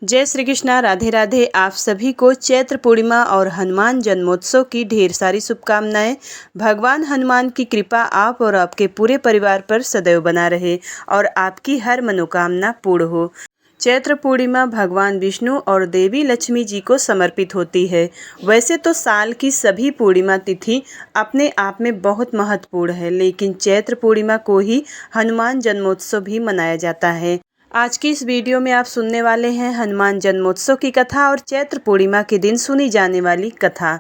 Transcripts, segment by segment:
जय श्री कृष्णा, राधे राधे। आप सभी को चैत्र पूर्णिमा और हनुमान जन्मोत्सव की ढेर सारी शुभकामनाएं। भगवान हनुमान की कृपा आप और आपके पूरे परिवार पर सदैव बना रहे और आपकी हर मनोकामना पूर्ण हो। चैत्र पूर्णिमा भगवान विष्णु और देवी लक्ष्मी जी को समर्पित होती है। वैसे तो साल की सभी पूर्णिमा तिथि अपने आप में बहुत महत्वपूर्ण है, लेकिन चैत्र पूर्णिमा को ही हनुमान जन्मोत्सव भी मनाया जाता है। आज की इस वीडियो में आप सुनने वाले हैं हनुमान जन्मोत्सव की कथा और चैत्र पूर्णिमा के दिन सुनी जाने वाली कथा।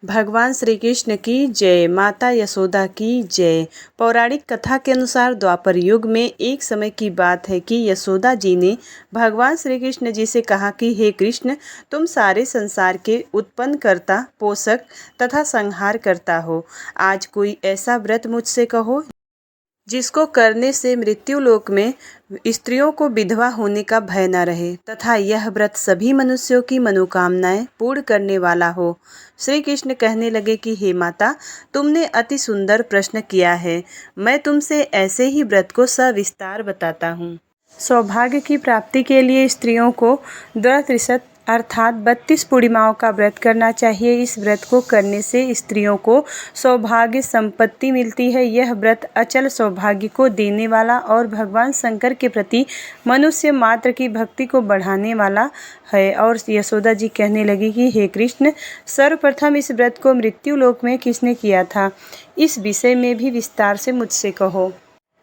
भगवान श्री कृष्ण की जय, माता यशोदा की जय। पौराणिक कथा के अनुसार द्वापर युग में एक समय की बात है कि यशोदा जी ने भगवान श्री कृष्ण जी से कहा कि हे कृष्ण, तुम सारे संसार के उत्पन्न करता, पोषक तथा संहार करता हो। आज कोई ऐसा व्रत मुझसे कहो जिसको करने से मृत्यु लोक में स्त्रियों को विधवा होने का भय न रहे तथा यह व्रत सभी मनुष्यों की मनोकामनाएं पूर्ण करने वाला हो। श्री कृष्ण कहने लगे कि हे माता, तुमने अति सुंदर प्रश्न किया है। मैं तुमसे ऐसे ही व्रत को सविस्तार बताता हूँ। सौभाग्य की प्राप्ति के लिए स्त्रियों को द्वात्रिशत अर्थात 32 पूर्णिमाओं का व्रत करना चाहिए। इस व्रत को करने से स्त्रियों को सौभाग्य संपत्ति मिलती है। यह व्रत अचल सौभाग्य को देने वाला और भगवान शंकर के प्रति मनुष्य मात्र की भक्ति को बढ़ाने वाला है। और यशोदा जी कहने लगी कि हे कृष्ण, सर्वप्रथम इस व्रत को मृत्यु लोक में किसने किया था, इस विषय में भी विस्तार से मुझसे कहो।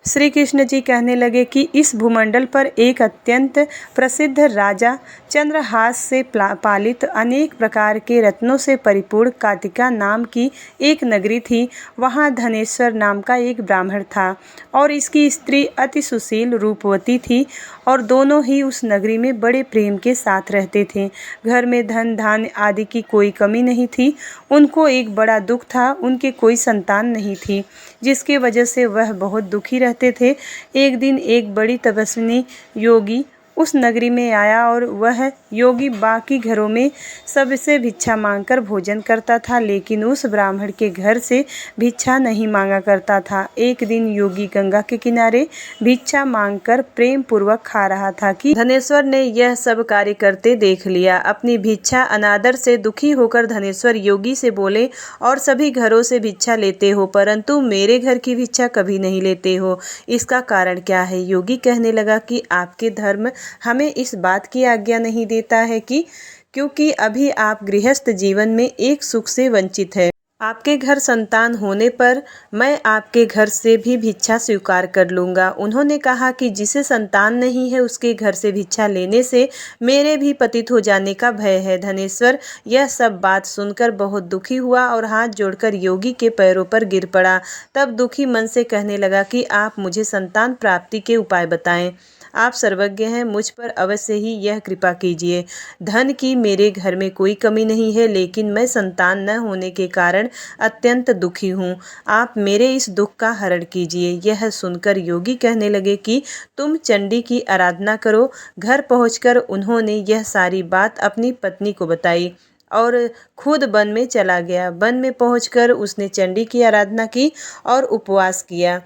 श्री कृष्ण जी कहने लगे कि इस भूमंडल पर एक अत्यंत प्रसिद्ध राजा चंद्रहास से पालित अनेक प्रकार के रत्नों से परिपूर्ण कातिका नाम की एक नगरी थी। वहाँ धनेश्वर नाम का एक ब्राह्मण था और इसकी स्त्री अति सुशील रूपवती थी और दोनों ही उस नगरी में बड़े प्रेम के साथ रहते थे। घर में धन धान्य आदि की कोई कमी नहीं थी। उनको एक बड़ा दुख था, उनके कोई संतान नहीं थी, जिसकी वजह से वह बहुत दुखी रहते थे। एक दिन एक बड़ी तपस्विनी योगी उस नगरी में आया और वह योगी बाकी घरों में सबसे भिक्षा मांगकर भोजन करता था, लेकिन उस ब्राह्मण के घर से भिक्षा नहीं मांगा करता था। एक दिन योगी गंगा के किनारे भिक्षा मांगकर प्रेम पूर्वक खा रहा था कि धनेश्वर ने यह सब कार्य करते देख लिया। अपनी भिक्षा अनादर से दुखी होकर धनेश्वर योगी से बोले, और सभी घरों से भिक्षा लेते हो परंतु मेरे घर की भिक्षा कभी नहीं लेते हो, इसका कारण क्या है। योगी कहने लगा कि आपके धर्म हमें इस बात की आज्ञा नहीं देता है कि क्योंकि अभी आप गृहस्थ जीवन में एक सुख से वंचित है। आपके घर संतान होने पर मैं आपके घर से भी भिक्षा स्वीकार कर लूँगा। उन्होंने कहा कि जिसे संतान नहीं है उसके घर से भिक्षा लेने से मेरे भी पतित हो जाने का भय है। धनेश्वर यह सब बात सुनकर बहुत दुखी हुआ और हाथ जोड़कर योगी के पैरों पर गिर पड़ा। तब दुखी मन से कहने लगा कि आप मुझे संतान प्राप्ति के उपाय बताएं। आप सर्वज्ञ हैं, मुझ पर अवश्य ही यह कृपा कीजिए। धन की मेरे घर में कोई कमी नहीं है, लेकिन मैं संतान न होने के कारण अत्यंत दुखी हूँ। आप मेरे इस दुख का हरण कीजिए। यह सुनकर योगी कहने लगे कि तुम चंडी की आराधना करो। घर पहुंचकर उन्होंने यह सारी बात अपनी पत्नी को बताई और खुद वन में चला गया। वन में पहुंचकर उसने चंडी की आराधना की और उपवास किया।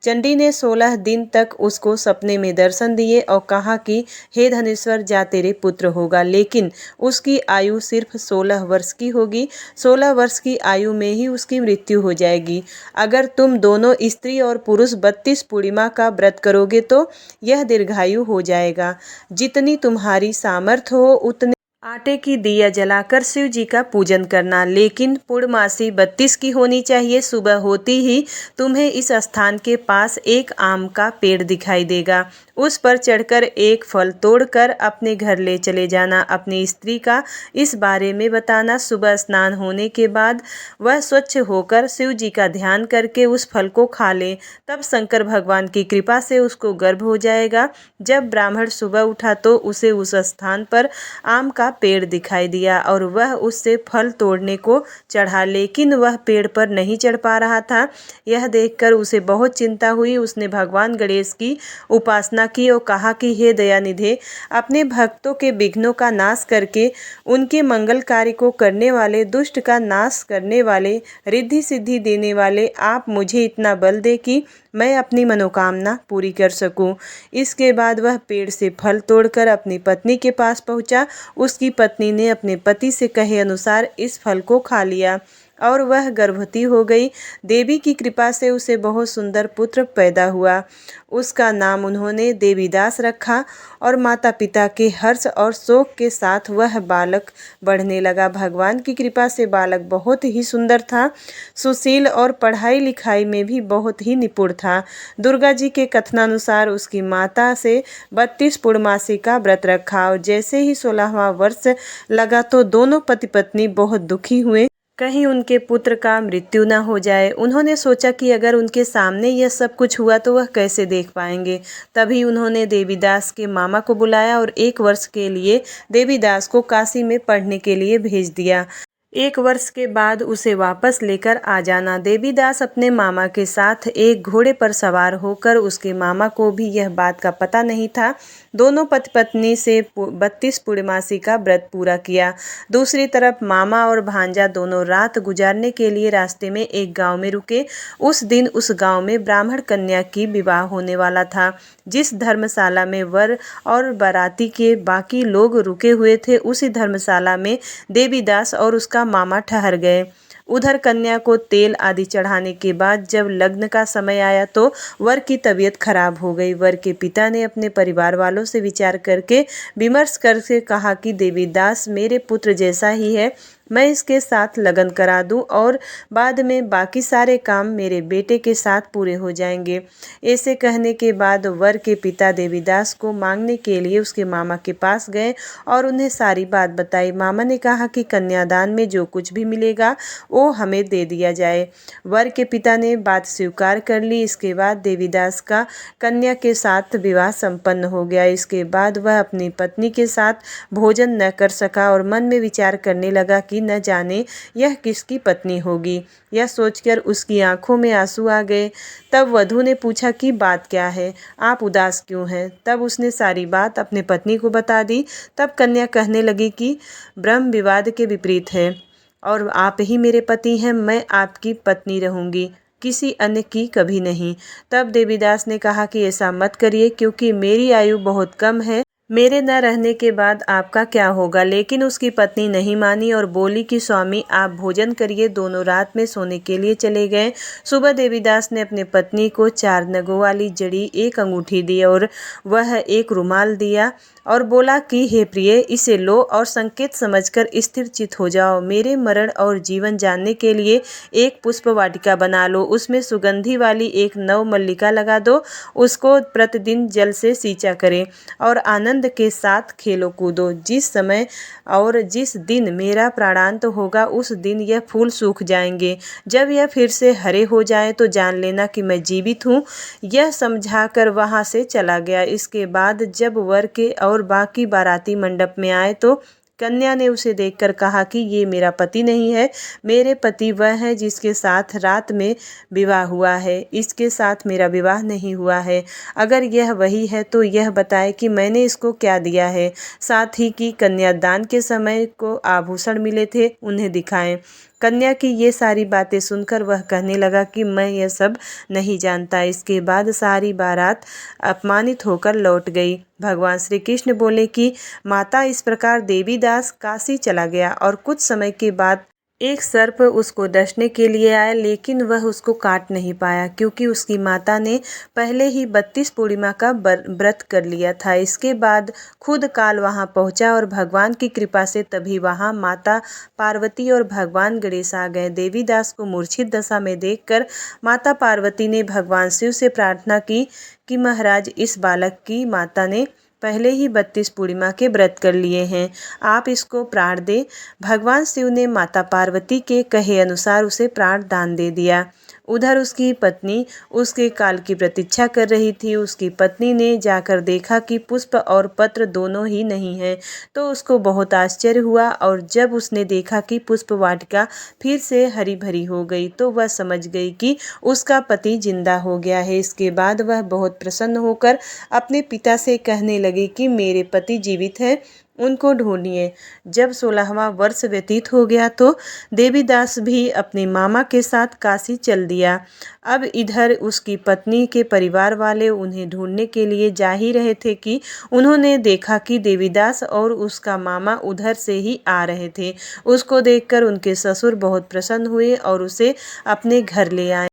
चंडी ने 16 दिन तक उसको सपने में दर्शन दिए और कहा कि हे धनेश्वर, जा तेरे पुत्र होगा, लेकिन उसकी आयु सिर्फ 16 वर्ष की होगी। 16 वर्ष की आयु में ही उसकी मृत्यु हो जाएगी। अगर तुम दोनों स्त्री और पुरुष 32 पूर्णिमा का व्रत करोगे तो यह दीर्घायु हो जाएगा। जितनी तुम्हारी सामर्थ्य हो उतने आटे की दिया जलाकर शिव जी का पूजन करना, लेकिन पूर्णमासी 32 की होनी चाहिए। सुबह होती ही तुम्हें इस स्थान के पास एक आम का पेड़ दिखाई देगा। उस पर चढ़कर एक फल तोड़कर अपने घर ले चले जाना। अपनी स्त्री का इस बारे में बताना। सुबह स्नान होने के बाद वह स्वच्छ होकर शिव जी का ध्यान करके उस फल को खा ले, तब शंकर भगवान की कृपा से उसको गर्भ हो जाएगा। जब ब्राह्मण सुबह उठा तो उसे उस स्थान पर आम का पेड़ दिखाई दिया और वह उससे फल तोड़ने को चढ़ा, लेकिन वह पेड़ पर नहीं चढ़ पा रहा था। यह देखकर उसे बहुत चिंता हुई। उसने भगवान गणेश की उपासना की और कहा कि हे दयानिधे, अपने भक्तों के विघ्नों का नाश करके उनके मंगल कार्य को करने वाले, दुष्ट का नाश करने वाले, रिद्धि सिद्धि देने वाले, आप मुझे इतना बल दे कि मैं अपनी मनोकामना पूरी कर सकूं। इसके बाद वह पेड़ से फल तोड़कर अपनी पत्नी के पास पहुंचा। उसकी पत्नी ने अपने पति से कहे अनुसार इस फल को खा लिया और वह गर्भवती हो गई। देवी की कृपा से उसे बहुत सुंदर पुत्र पैदा हुआ। उसका नाम उन्होंने देवीदास रखा और माता पिता के हर्ष और शोक के साथ वह बालक बढ़ने लगा। भगवान की कृपा से बालक बहुत ही सुंदर था, सुशील और पढ़ाई लिखाई में भी बहुत ही निपुण था। दुर्गा जी के कथनानुसार उसकी माता से 32 पूर्णमासी का व्रत रखा और जैसे ही 16वां वर्ष लगा तो दोनों पति पत्नी बहुत दुखी हुए, कहीं उनके पुत्र का मृत्यु न हो जाए। उन्होंने सोचा कि अगर उनके सामने यह सब कुछ हुआ तो वह कैसे देख पाएंगे। तभी उन्होंने देवीदास के मामा को बुलाया और 1 वर्ष के लिए देवीदास को काशी में पढ़ने के लिए भेज दिया। 1 वर्ष के बाद उसे वापस लेकर आ जाना। देवीदास अपने मामा के साथ एक घोड़े पर सवार होकर, उसके मामा को भी यह बात का पता नहीं था, दोनों पति पत्नी से 32 पूर्णमासी का व्रत पूरा किया। दूसरी तरफ मामा और भांजा दोनों रात गुजारने के लिए रास्ते में एक गांव में रुके। उस दिन उस गांव में ब्राह्मण कन्या की विवाह होने वाला था। जिस धर्मशाला में वर और बाराती के बाकी लोग रुके हुए थे, उसी धर्मशाला में देवीदास और उसका मामा ठहर गए। उधर कन्या को तेल आदि चढ़ाने के बाद जब लग्न का समय आया तो वर की तबीयत खराब हो गई। वर के पिता ने अपने परिवार वालों से विचार करके विमर्श करके कहा कि देवीदास मेरे पुत्र जैसा ही है, मैं इसके साथ लगन करा दूं और बाद में बाकी सारे काम मेरे बेटे के साथ पूरे हो जाएंगे। ऐसे कहने के बाद वर के पिता देवीदास को मांगने के लिए उसके मामा के पास गए और उन्हें सारी बात बताई। मामा ने कहा कि कन्यादान में जो कुछ भी मिलेगा वो हमें दे दिया जाए। वर के पिता ने बात स्वीकार कर ली। इसके बाद देवीदास का कन्या के साथ विवाह संपन्न हो गया। इसके बाद वह अपनी पत्नी के साथ भोजन न कर सका और मन में विचार करने लगा कि न जाने यह किसकी पत्नी होगी। यह सोचकर उसकी आंखों में आंसू आ गए। तब वधू ने पूछा कि बात क्या है, आप उदास क्यों हैं? तब उसने सारी बात अपने पत्नी को बता दी। तब कन्या कहने लगी कि ब्रह्म विवाद के विपरीत है और आप ही मेरे पति हैं, मैं आपकी पत्नी रहूंगी, किसी अन्य की कभी नहीं। तब देवीदास ने कहा कि ऐसा मत करिए, क्योंकि मेरी आयु बहुत कम है, मेरे न रहने के बाद आपका क्या होगा। लेकिन उसकी पत्नी नहीं मानी और बोली कि स्वामी आप भोजन करिए। दोनों रात में सोने के लिए चले गए। सुबह देवीदास ने अपने पत्नी को 4 नगों वाली जड़ी 1 अंगूठी दी और वह 1 रुमाल दिया और बोला कि हे प्रिय, इसे लो और संकेत समझकर स्थिर चित हो जाओ। मेरे मरण और जीवन जानने के लिए एक पुष्प वाटिका बना लो, उसमें सुगंधी वाली 1 नव मल्लिका लगा दो, उसको प्रतिदिन जल से सींचा करें और आनंद के साथ खेलो कूदो। जिस समय और जिस दिन मेरा प्राणांत होगा उस दिन यह फूल सूख जाएंगे। जब यह फिर से हरे हो जाए तो जान लेना कि मैं जीवित हूँ। यह समझाकर वहां से चला गया। इसके बाद जब वर के और बाकी बाराती मंडप में आए तो कन्या ने उसे देखकर कहा कि ये मेरा पति नहीं है, मेरे पति वह है जिसके साथ रात में विवाह हुआ है, इसके साथ मेरा विवाह नहीं हुआ है। अगर यह वही है तो यह बताए कि मैंने इसको क्या दिया है। साथ ही कि कन्यादान के समय को आभूषण मिले थे उन्हें दिखाएं। कन्या की ये सारी बातें सुनकर वह कहने लगा कि मैं यह सब नहीं जानता। इसके बाद सारी बारात अपमानित होकर लौट गई। भगवान श्री कृष्ण बोले कि माता, इस प्रकार देवीदास काशी चला गया और कुछ समय के बाद एक सर्प उसको डसने के लिए आया, लेकिन वह उसको काट नहीं पाया क्योंकि उसकी माता ने पहले ही 32 पूर्णिमा का व्रत कर लिया था। इसके बाद खुद काल वहां पहुंचा और भगवान की कृपा से तभी वहां माता पार्वती और भगवान गणेश आ गए। देवीदास को मूर्छित दशा में देखकर माता पार्वती ने भगवान शिव से प्रार्थना की कि महाराज, इस बालक की माता ने पहले ही 32 पूर्णिमा के व्रत कर लिए हैं, आप इसको प्राण दे। भगवान शिव ने माता पार्वती के कहे अनुसार उसे प्राण दान दे दिया। उधर उसकी पत्नी उसके काल की प्रतीक्षा कर रही थी। उसकी पत्नी ने जाकर देखा कि पुष्प और पत्र दोनों ही नहीं हैं, तो उसको बहुत आश्चर्य हुआ और जब उसने देखा कि पुष्प वाटिका फिर से हरी भरी हो गई तो वह समझ गई कि उसका पति जिंदा हो गया है। इसके बाद वह बहुत प्रसन्न होकर अपने पिता से कहने लगी कि मेरे पति जीवित है, उनको ढूंढिए। जब 16वां वर्ष व्यतीत हो गया तो देवीदास भी अपने मामा के साथ काशी चल दिया। अब इधर उसकी पत्नी के परिवार वाले उन्हें ढूंढने के लिए जा ही रहे थे कि उन्होंने देखा कि देवीदास और उसका मामा उधर से ही आ रहे थे। उसको देखकर उनके ससुर बहुत प्रसन्न हुए और उसे अपने घर ले आए।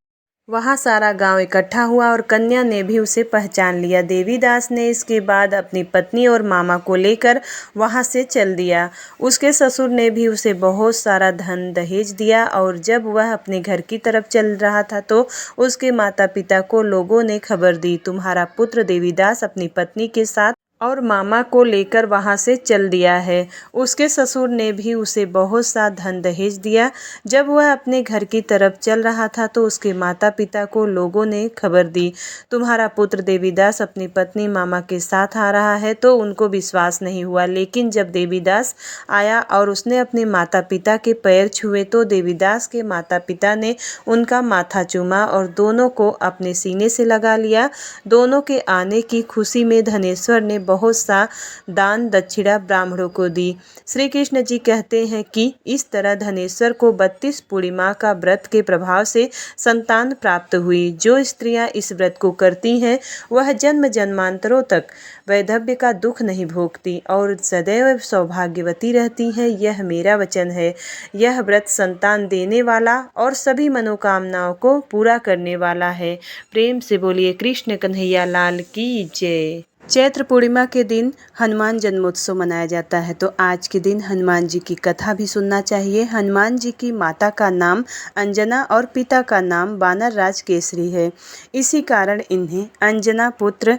वहाँ सारा गांव इकट्ठा हुआ और कन्या ने भी उसे पहचान लिया। देवीदास ने इसके बाद अपनी पत्नी और मामा को लेकर वहाँ से चल दिया। उसके ससुर ने भी उसे बहुत सारा धन दहेज दिया और जब वह अपने घर की तरफ चल रहा था तो उसके माता पिता को लोगों ने खबर दी, तुम्हारा पुत्र देवीदास अपनी पत्नी के साथ और मामा को लेकर वहाँ से चल दिया है। उसके ससुर ने भी उसे बहुत सा धन दहेज दिया। जब वह अपने घर की तरफ चल रहा था तो उसके माता पिता को लोगों ने खबर दी, तुम्हारा पुत्र देवीदास अपनी पत्नी मामा के साथ आ रहा है। तो उनको विश्वास नहीं हुआ, लेकिन जब देवीदास आया और उसने अपने माता पिता के पैर छुए तो देवीदास के माता पिता ने उनका माथा चूमा और दोनों को अपने सीने से लगा लिया। दोनों के आने की खुशी में धनेश्वर ने बहुत सा दान दक्षिणा ब्राह्मणों को दी। श्री कृष्ण जी कहते हैं कि इस तरह धनेश्वर को 32 पूर्णिमा का व्रत के प्रभाव से संतान प्राप्त हुई। जो स्त्रियां इस व्रत को करती हैं वह जन्म जन्मांतरों तक वैधव्य का दुख नहीं भोगती और सदैव सौभाग्यवती रहती हैं। यह मेरा वचन है। यह व्रत संतान देने वाला और सभी मनोकामनाओं को पूरा करने वाला है। प्रेम से बोलिए कृष्ण कन्हैया लाल की जय। चैत्र पूर्णिमा के दिन हनुमान जन्मोत्सव मनाया जाता है, तो आज के दिन हनुमान जी की कथा भी सुनना चाहिए। हनुमान जी की माता का नाम अंजना और पिता का नाम वानर राज केसरी है। इसी कारण इन्हें अंजना पुत्र,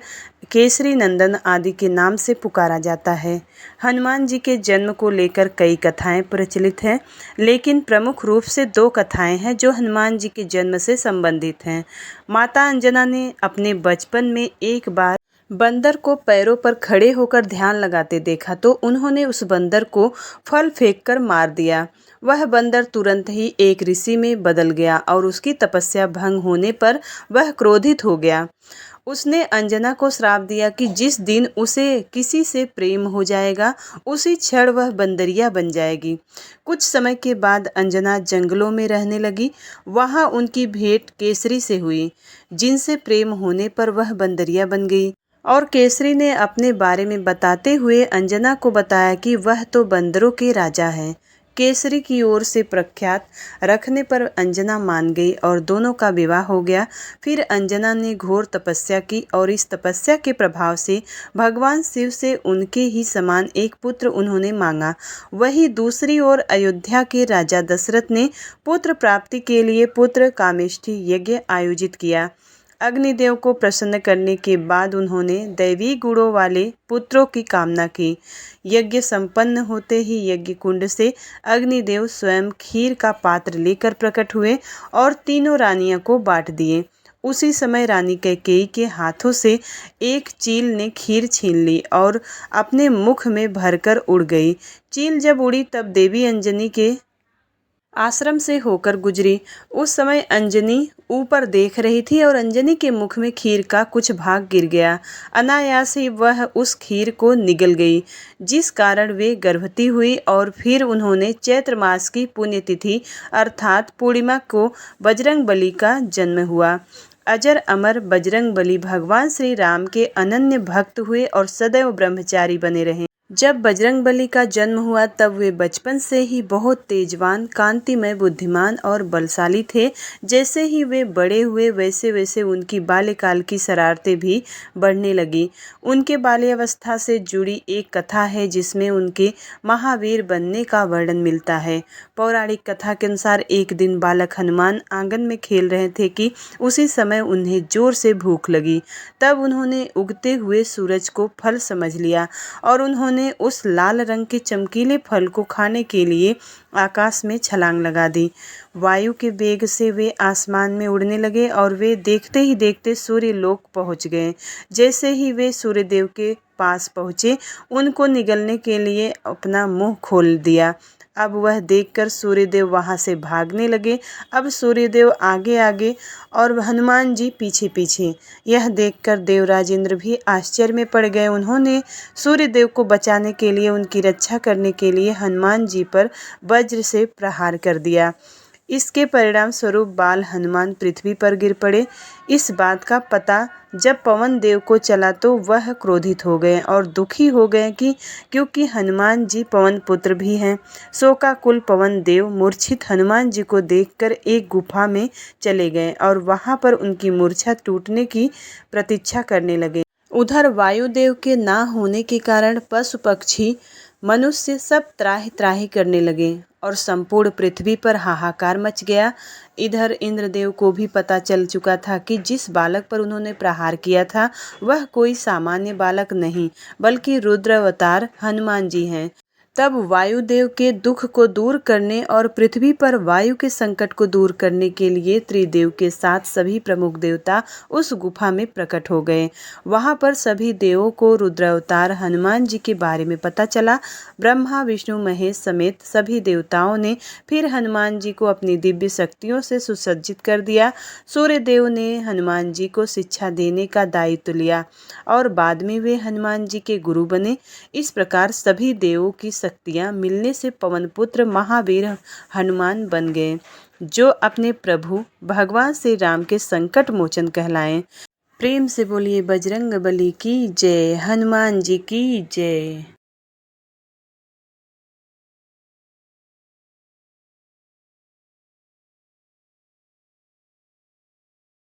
केसरी नंदन आदि के नाम से पुकारा जाता है। हनुमान जी के जन्म को लेकर कई कथाएं प्रचलित हैं, लेकिन प्रमुख रूप से 2 कथाएं हैं जो हनुमान जी के जन्म से संबंधित हैं। माता अंजना ने अपने बचपन में एक बार बंदर को पैरों पर खड़े होकर ध्यान लगाते देखा तो उन्होंने उस बंदर को फल फेंककर मार दिया। वह बंदर तुरंत ही एक ऋषि में बदल गया और उसकी तपस्या भंग होने पर वह क्रोधित हो गया। उसने अंजना को श्राप दिया कि जिस दिन उसे किसी से प्रेम हो जाएगा उसी क्षण वह बंदरिया बन जाएगी। कुछ समय के बाद अंजना जंगलों में रहने लगी। वहाँ उनकी भेंट केसरी से हुई, जिनसे प्रेम होने पर वह बंदरिया बन गई और केसरी ने अपने बारे में बताते हुए अंजना को बताया कि वह तो बंदरों के राजा हैं। केसरी की ओर से प्रख्यात रखने पर अंजना मान गई और दोनों का विवाह हो गया। फिर अंजना ने घोर तपस्या की और इस तपस्या के प्रभाव से भगवान शिव से उनके ही समान एक पुत्र उन्होंने मांगा। वहीं दूसरी ओर अयोध्या के राजा दशरथ ने पुत्र प्राप्ति के लिए पुत्र कामेष्ठी यज्ञ आयोजित किया। अग्निदेव को प्रसन्न करने के बाद उन्होंने दैवी गुणों वाले पुत्रों की कामना की। यज्ञ संपन्न होते ही यज्ञ कुंड से अग्निदेव स्वयं खीर का पात्र लेकर प्रकट हुए और तीनों रानियों को बांट दिए। उसी समय रानी कैकेयी के हाथों से एक चील ने खीर छीन ली और अपने मुख में भरकर उड़ गई। चील जब उड़ी तब देवी अंजनी के आश्रम से होकर गुजरी। उस समय अंजनी ऊपर देख रही थी और अंजनी के मुख में खीर का कुछ भाग गिर गया। अनायास ही वह उस खीर को निगल गई, जिस कारण वे गर्भवती हुई और फिर उन्होंने चैत्र मास की पुण्यतिथि अर्थात पूर्णिमा को बजरंगबली का जन्म हुआ। अजर अमर बजरंगबली भगवान श्री राम के अनन्य भक्त हुए और सदैव ब्रह्मचारी बने रहे। जब बजरंगबली का जन्म हुआ तब वे बचपन से ही बहुत तेजवान, कांतिमय, बुद्धिमान और बलशाली थे। जैसे ही वे बड़े हुए वैसे वैसे उनकी बाल्यकाल की शरारतें भी बढ़ने लगी। उनके बाल्यावस्था से जुड़ी एक कथा है जिसमें उनके महावीर बनने का वर्णन मिलता है। पौराणिक कथा के अनुसार एक दिन बालक हनुमान आंगन में खेल रहे थे कि उसी समय उन्हें जोर से भूख लगी। तब उन्होंने उगते हुए सूरज को फल समझ लिया और उन्होंने उस लाल रंग के चमकीले फल को खाने के लिए आकाश में छलांग लगा दी। वायु के वेग से वे आसमान में उड़ने लगे और वे देखते ही देखते सूर्य लोक पहुंच गए। जैसे ही वे सूर्यदेव के पास पहुँचे उनको निगलने के लिए अपना मुंह खोल दिया। अब वह देखकर सूर्यदेव वहां से भागने लगे। अब सूर्यदेव आगे आगे और हनुमान जी पीछे पीछे। यह देखकर देवराज इंद्र भी आश्चर्य में पड़ गए। उन्होंने सूर्यदेव को बचाने के लिए, उनकी रक्षा करने के लिए हनुमान जी पर वज्र से प्रहार कर दिया। इसके परिणाम स्वरूप बाल हनुमान पृथ्वी पर गिर पड़े। इस बात का पता जब पवन देव को चला तो वह क्रोधित हो गए और दुखी हो गए कि क्योंकि हनुमान जी पवन पुत्र भी हैं। शोकाकुल पवन देव मूर्छित हनुमान जी को देखकर एक गुफा में चले गए और वहां पर उनकी मूर्छा टूटने की प्रतीक्षा करने लगे। उधर वायुदेव के ना होने के कारण पशु पक्षी मनुष्य सब त्राहि त्राहि करने लगे और संपूर्ण पृथ्वी पर हाहाकार मच गया। इधर इंद्रदेव को भी पता चल चुका था कि जिस बालक पर उन्होंने प्रहार किया था वह कोई सामान्य बालक नहीं बल्कि रुद्र अवतार हनुमान जी हैं। तब वायुदेव के दुख को दूर करने और पृथ्वी पर वायु के संकट को दूर करने के लिए त्रिदेव के साथ सभी प्रमुख देवता उस गुफा में प्रकट हो गए। वहां पर सभी देवों को रुद्रावतार हनुमान जी के बारे में पता चला। ब्रह्मा विष्णु महेश समेत सभी देवताओं ने फिर हनुमान जी को अपनी दिव्य शक्तियों से सुसज्जित कर दिया। सूर्यदेव ने हनुमान जी को शिक्षा देने का दायित्व लिया और बाद में वे हनुमान जी के गुरु बने। इस प्रकार सभी देवों की शक्तियां मिलने से पवनपुत्र महावीर हनुमान बन गए, जो अपने प्रभु भगवान श्री राम के संकट मोचन कहलाएं। प्रेम से बोलिए बजरंग बली की जय, हनुमान जी की जय।